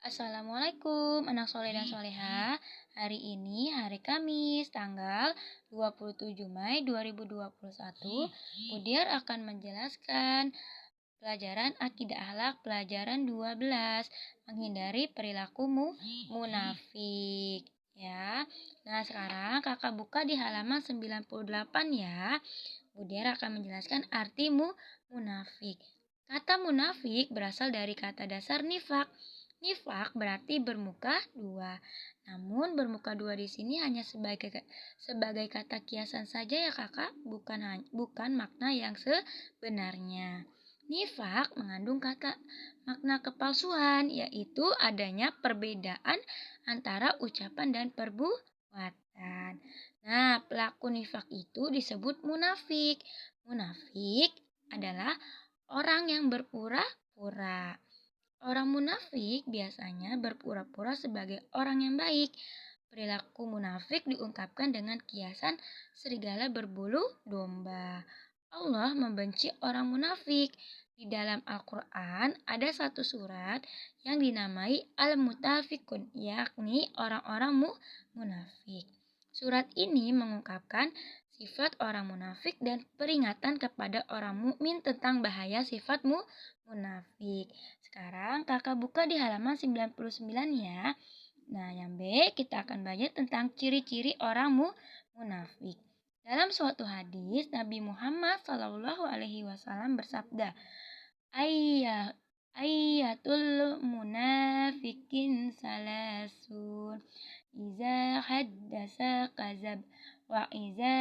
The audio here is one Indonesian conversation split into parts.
Assalamualaikum anak soleh dan soleha. Hari ini hari Kamis tanggal 27 Mei 2021. Budiar akan menjelaskan pelajaran akidah akhlak pelajaran 12, menghindari perilakumu munafik. Ya. Nah, sekarang Kakak buka di halaman 98 ya. Budiar akan menjelaskan arti munafik. Kata munafik berasal dari kata dasar nifak. Nifak berarti bermuka dua. Namun bermuka dua di sini hanya sebagai kata kiasan saja ya Kakak, bukan makna yang sebenarnya. Nifak mengandung kata makna kepalsuan, yaitu adanya perbedaan antara ucapan dan perbuatan. Nah, pelaku nifak itu disebut munafik. Munafik adalah orang yang berpura-pura. Orang munafik biasanya berpura-pura sebagai orang yang baik. Perilaku munafik diungkapkan dengan kiasan serigala berbulu domba. Allah membenci orang munafik. Di dalam Al-Quran ada satu surat yang dinamai Al-Mutafikun, yakni orang-orang munafik. Surat ini mengungkapkan sifat orang munafik dan peringatan kepada orang mukmin tentang bahaya sifat munafik. Sekarang Kakak buka di halaman 99 ya. Nah, yang B kita akan belajar tentang ciri-ciri orang munafik. Dalam suatu hadis, Nabi Muhammad SAW bersabda, Ayyatul munafikin salasun, iza haddasa kazab, wa iza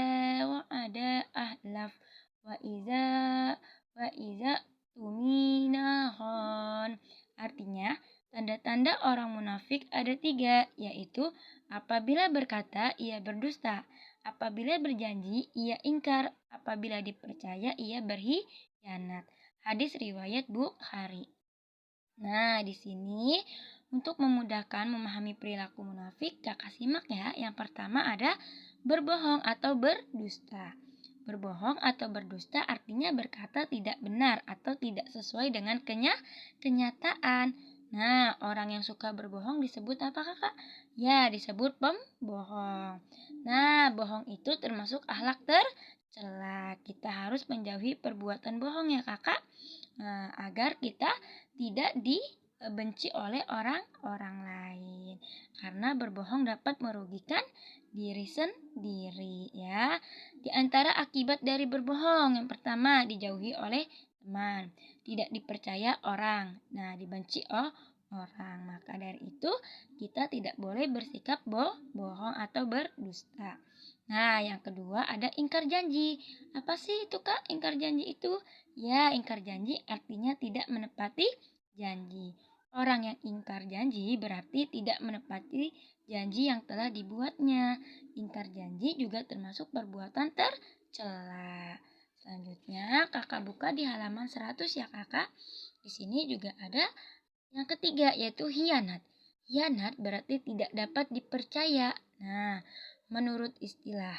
wa'ada ahlaf, wa iza tumina khon. Artinya, tanda-tanda orang munafik ada 3, yaitu apabila berkata, ia berdusta. Apabila berjanji, ia ingkar. Apabila dipercaya, ia berkhianat. Hadis riwayat Bukhari. Nah, di sini untuk memudahkan memahami perilaku munafik, Kakak simak ya. Yang pertama ada berbohong atau berdusta. Berbohong atau berdusta artinya berkata tidak benar atau tidak sesuai dengan kenyataan. Nah, orang yang suka berbohong disebut apa Kakak? Ya, disebut pembohong. Nah, bohong itu termasuk akhlak tercela. Kita harus menjauhi perbuatan bohong ya Kakak. Agar kita tidak dibenci oleh orang-orang lain. Karena berbohong dapat merugikan diri sendiri ya. Di antara akibat dari berbohong, yang pertama dijauhi oleh teman, tidak dipercaya orang, nah dibenci orang. Maka dari itu kita tidak boleh bersikap bohong atau berdusta. Nah, yang kedua ada ingkar janji. Apa sih itu Kak ingkar janji itu? Ya, ingkar janji artinya tidak menepati janji. Orang yang ingkar janji berarti tidak menepati janji yang telah dibuatnya. Ingkar janji juga termasuk perbuatan tercela. Selanjutnya, Kakak buka di halaman 100 ya Kakak. Di sini juga ada yang ketiga yaitu hianat. Hianat berarti tidak dapat dipercaya. Nah, menurut istilah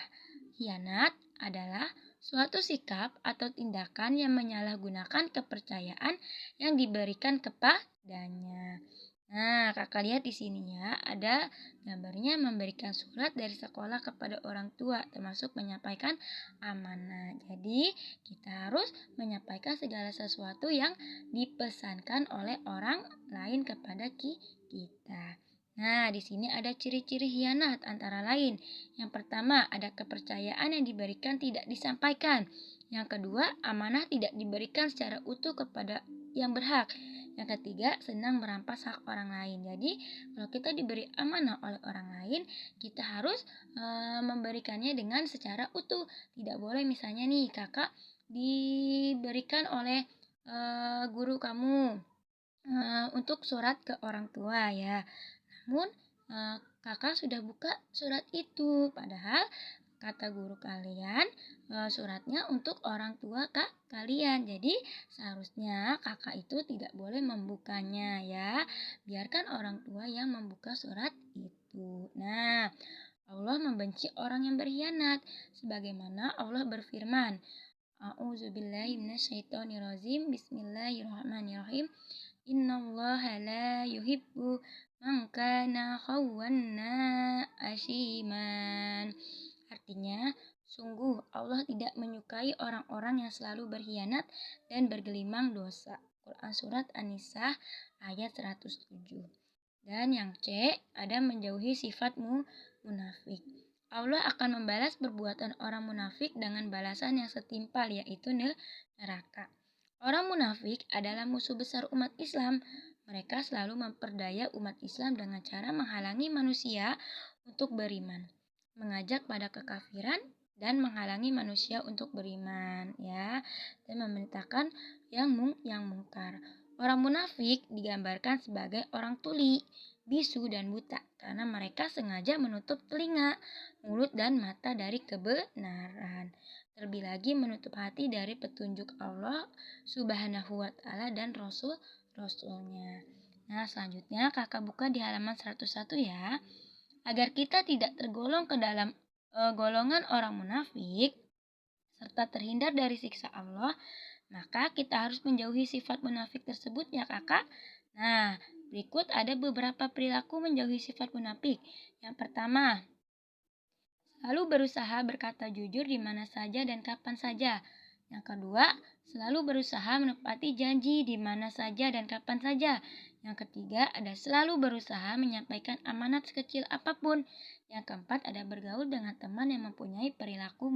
hianat adalah suatu sikap atau tindakan yang menyalahgunakan kepercayaan yang diberikan kepadanya. Nah, Kakak lihat di sini ya, ada gambarnya memberikan surat dari sekolah kepada orang tua, termasuk menyampaikan amanah. Jadi, kita harus menyampaikan segala sesuatu yang dipesankan oleh orang lain kepada kita. Nah, di sini ada ciri-ciri hianat antara lain. Yang pertama, ada kepercayaan yang diberikan tidak disampaikan. Yang kedua, amanah tidak diberikan secara utuh kepada yang berhak. Yang ketiga, senang merampas hak orang lain. Jadi, kalau kita diberi amanah oleh orang lain, kita harus memberikannya dengan secara utuh. Tidak boleh misalnya nih, Kakak diberikan oleh guru kamu untuk surat ke orang tua ya. Namun Kakak sudah buka surat itu, padahal kata guru kalian suratnya untuk orang tua kalian. Jadi seharusnya kakak itu tidak boleh membukanya ya. Biarkan orang tua yang membuka surat itu. Nah, Allah membenci orang yang berkhianat. Sebagaimana Allah berfirman, A'udzubillahi minasyaitonirrajim. Bismillahirrahmanirrahim. Innallaha la yuhibbu man kana khawwanna ashiman. Artinya, sungguh Allah tidak menyukai orang-orang yang selalu berkhianat dan bergelimang dosa. Quran Surat An-Nisa ayat 107. Dan yang C, ada menjauhi sifatmu munafik. Allah akan membalas perbuatan orang munafik dengan balasan yang setimpal, yaitu neraka. Orang munafik adalah musuh besar umat Islam. Mereka selalu memperdaya umat Islam dengan cara menghalangi manusia untuk beriman, mengajak pada kekafiran, dan menghalangi manusia untuk beriman, ya, dan memerintahkan yang mungkar. Orang munafik digambarkan sebagai orang tuli, bisu, dan buta karena mereka sengaja menutup telinga, mulut, dan mata dari kebenaran. Terlebih lagi menutup hati dari petunjuk Allah Subhanahu wa Ta'ala dan Rasulnya. Nah, selanjutnya kakak buka di halaman 101 ya. Agar kita tidak tergolong ke dalam golongan orang munafik serta terhindar dari siksa Allah, maka kita harus menjauhi sifat munafik tersebut ya kakak. Nah, berikut ada beberapa perilaku menjauhi sifat munafik. Yang pertama, selalu berusaha berkata jujur di mana saja dan kapan saja. Yang kedua, selalu berusaha menepati janji di mana saja dan kapan saja. Yang ketiga, ada selalu berusaha menyampaikan amanat sekecil apapun. Yang keempat, ada bergaul dengan teman yang mempunyai perilaku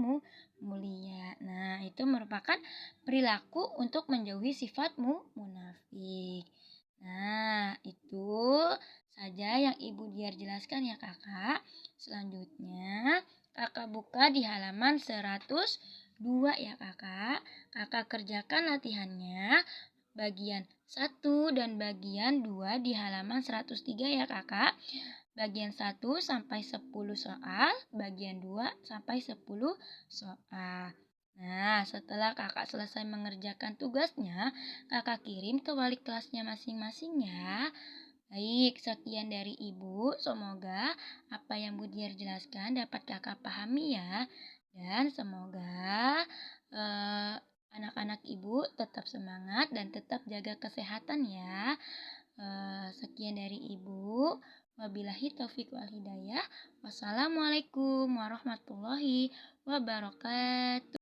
mulia. Nah, itu merupakan perilaku untuk menjauhi sifatmu munafik. Nah, itu saja yang Ibu Diar jelaskan ya kakak. Selanjutnya, kakak buka di halaman 102 ya kakak. Kakak kerjakan latihannya bagian 1 dan bagian 2 di halaman 103 ya kakak. Bagian 1 sampai 10 soal, bagian 2 sampai 10 soal. Nah, setelah kakak selesai mengerjakan tugasnya, kakak kirim ke wali kelasnya masing-masing ya. Baik, sekian dari Ibu. Semoga apa yang Bu Diar jelaskan dapat kakak pahami ya. Dan semoga anak-anak Ibu tetap semangat dan tetap jaga kesehatan ya. Sekian dari Ibu. Wabillahi taufiq wal hidayah. Wassalamualaikum warahmatullahi wabarakatuh.